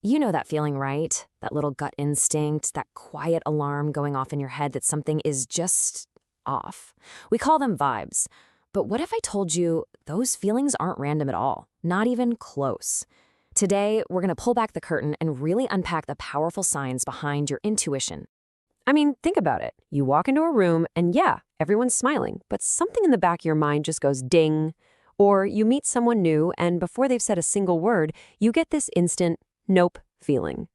You know that feeling, right? That little gut instinct, that quiet alarm going off in your head that something is just off. We call them vibes. But what if I told you those feelings aren't random at all? Not even close. Today, we're going to pull back the curtain and really unpack the powerful signs behind your intuition. I mean, think about it. You walk into a room and yeah, everyone's smiling, but something in the back of your mind just goes ding. Or you meet someone new and before they've said a single word, you get this instant nope feeling.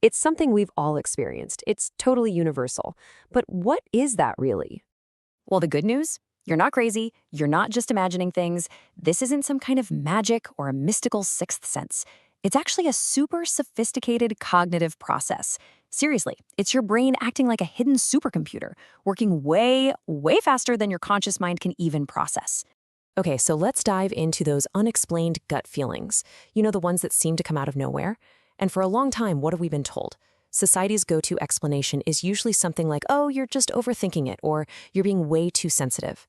It's something we've all experienced. It's totally universal. But what is that really? Well, the good news? You're not crazy. You're not just imagining things. This isn't some kind of magic or a mystical sixth sense. It's actually a super sophisticated cognitive process. Seriously, it's your brain acting like a hidden supercomputer, working way, way faster than your conscious mind can even process. Okay, so let's dive into those unexplained gut feelings. You know, the ones that seem to come out of nowhere? And for a long time, what have we been told? Society's go-to explanation is usually something like, oh, you're just overthinking it, or you're being way too sensitive.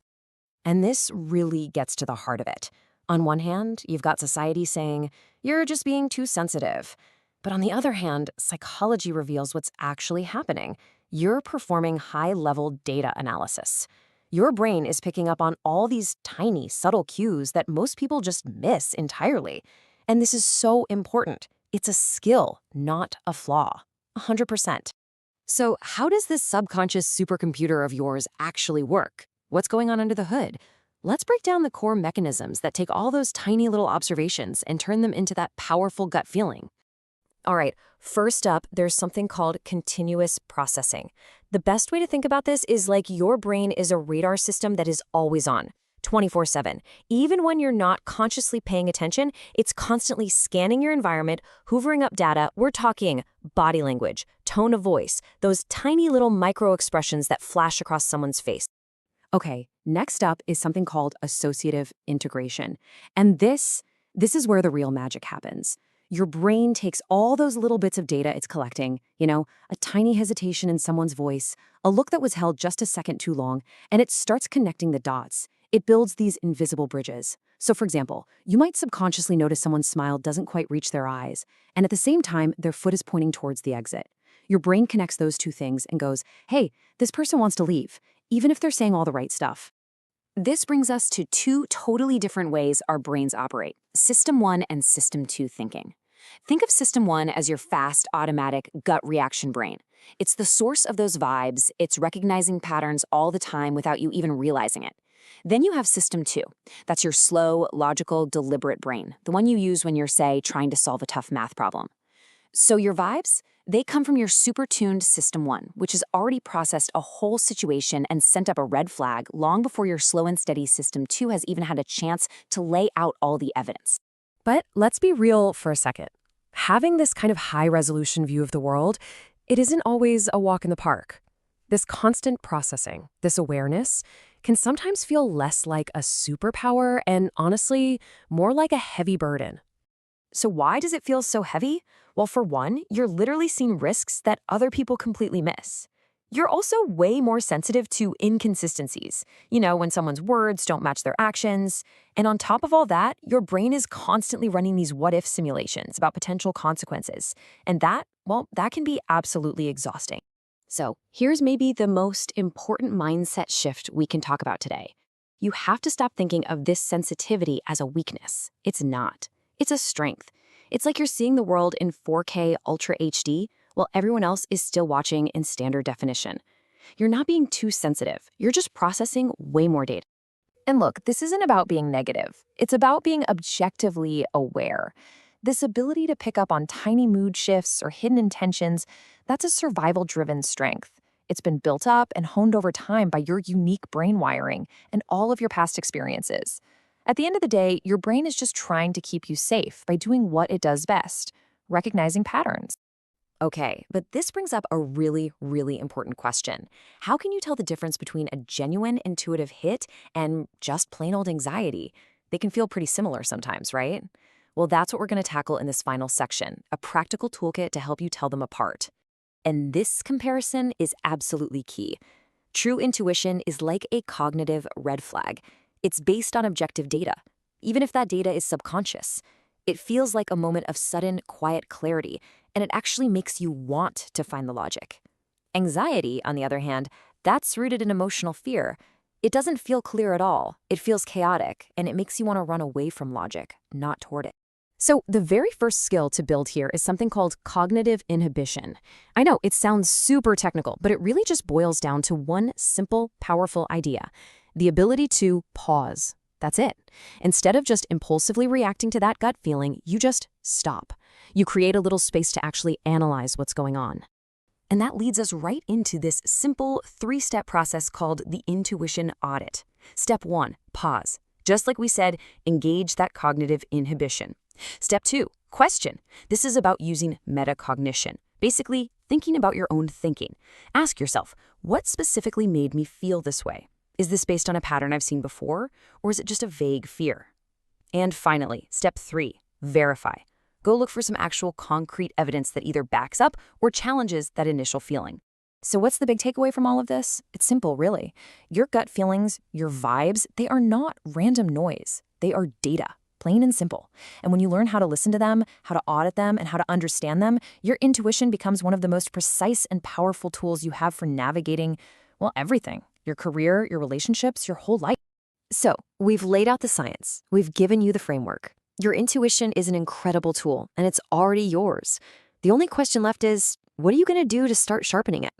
And this really gets to the heart of it. On one hand, you've got society saying, you're just being too sensitive. But on the other hand, psychology reveals what's actually happening. You're performing high-level data analysis. Your brain is picking up on all these tiny, subtle cues that most people just miss entirely. And this is so important. It's a skill, not a flaw. 100%. So how does this subconscious supercomputer of yours actually work? What's going on under the hood? Let's break down the core mechanisms that take all those tiny little observations and turn them into that powerful gut feeling. All right, first up, there's something called continuous processing. The best way to think about this is like your brain is a radar system that is always on, 24/7. Even when you're not consciously paying attention, it's constantly scanning your environment, hoovering up data. We're talking body language, tone of voice, those tiny little micro expressions that flash across someone's face. Okay, next up is something called associative integration. And this is where the real magic happens. Your brain takes all those little bits of data it's collecting, a tiny hesitation in someone's voice, a look that was held just a second too long, and it starts connecting the dots. It builds these invisible bridges. So for example, you might subconsciously notice someone's smile doesn't quite reach their eyes, and at the same time, their foot is pointing towards the exit. Your brain connects those two things and goes, hey, this person wants to leave, even if they're saying all the right stuff. This brings us to two totally different ways our brains operate, System 1 and System 2 thinking. Think of System 1 as your fast, automatic, gut reaction brain. It's the source of those vibes. It's recognizing patterns all the time without you even realizing it. Then you have System 2. That's your slow, logical, deliberate brain, the one you use when you're, say, trying to solve a tough math problem. So your vibes? They come from your super-tuned System 1, which has already processed a whole situation and sent up a red flag long before your slow and steady System 2 has even had a chance to lay out all the evidence. But let's be real for a second. Having this kind of high-resolution view of the world, it isn't always a walk in the park. This constant processing, this awareness, can sometimes feel less like a superpower and, honestly, more like a heavy burden. So why does it feel so heavy? Well, for one, you're literally seeing risks that other people completely miss. You're also way more sensitive to inconsistencies, when someone's words don't match their actions. And on top of all that, your brain is constantly running these what-if simulations about potential consequences. And that can be absolutely exhausting. So here's maybe the most important mindset shift we can talk about today. You have to stop thinking of this sensitivity as a weakness. It's not. It's a strength. It's like you're seeing the world in 4K Ultra HD while everyone else is still watching in standard definition. You're not being too sensitive. You're just processing way more data. And look, this isn't about being negative. It's about being objectively aware. This ability to pick up on tiny mood shifts or hidden intentions, that's a survival-driven strength. It's been built up and honed over time by your unique brain wiring and all of your past experiences. At the end of the day, your brain is just trying to keep you safe by doing what it does best, recognizing patterns. Okay, but this brings up a really, really important question. How can you tell the difference between a genuine intuitive hit and just plain old anxiety? They can feel pretty similar sometimes, right? Well, that's what we're going to tackle in this final section, a practical toolkit to help you tell them apart. And this comparison is absolutely key. True intuition is like a cognitive red flag. It's based on objective data, even if that data is subconscious. It feels like a moment of sudden, quiet clarity, and it actually makes you want to find the logic. Anxiety, on the other hand, that's rooted in emotional fear. It doesn't feel clear at all. It feels chaotic, and it makes you want to run away from logic, not toward it. So the very first skill to build here is something called cognitive inhibition. I know it sounds super technical, but it really just boils down to one simple, powerful idea: the ability to pause. That's it. Instead of just impulsively reacting to that gut feeling, you just stop. You create a little space to actually analyze what's going on. And that leads us right into this simple 3-step process called the intuition audit. Step 1, pause. Just like we said, engage that cognitive inhibition. Step 2, question. This is about using metacognition, basically thinking about your own thinking. Ask yourself, what specifically made me feel this way? Is this based on a pattern I've seen before, or is it just a vague fear? And finally, step 3, verify. Go look for some actual concrete evidence that either backs up or challenges that initial feeling. So what's the big takeaway from all of this? It's simple, really. Your gut feelings, your vibes, they are not random noise. They are data, plain and simple. And when you learn how to listen to them, how to audit them, and how to understand them, your intuition becomes one of the most precise and powerful tools you have for navigating, well, everything. Your career, your relationships, your whole life. So, we've laid out the science. We've given you the framework. Your intuition is an incredible tool, and it's already yours. The only question left is, what are you going to do to start sharpening it?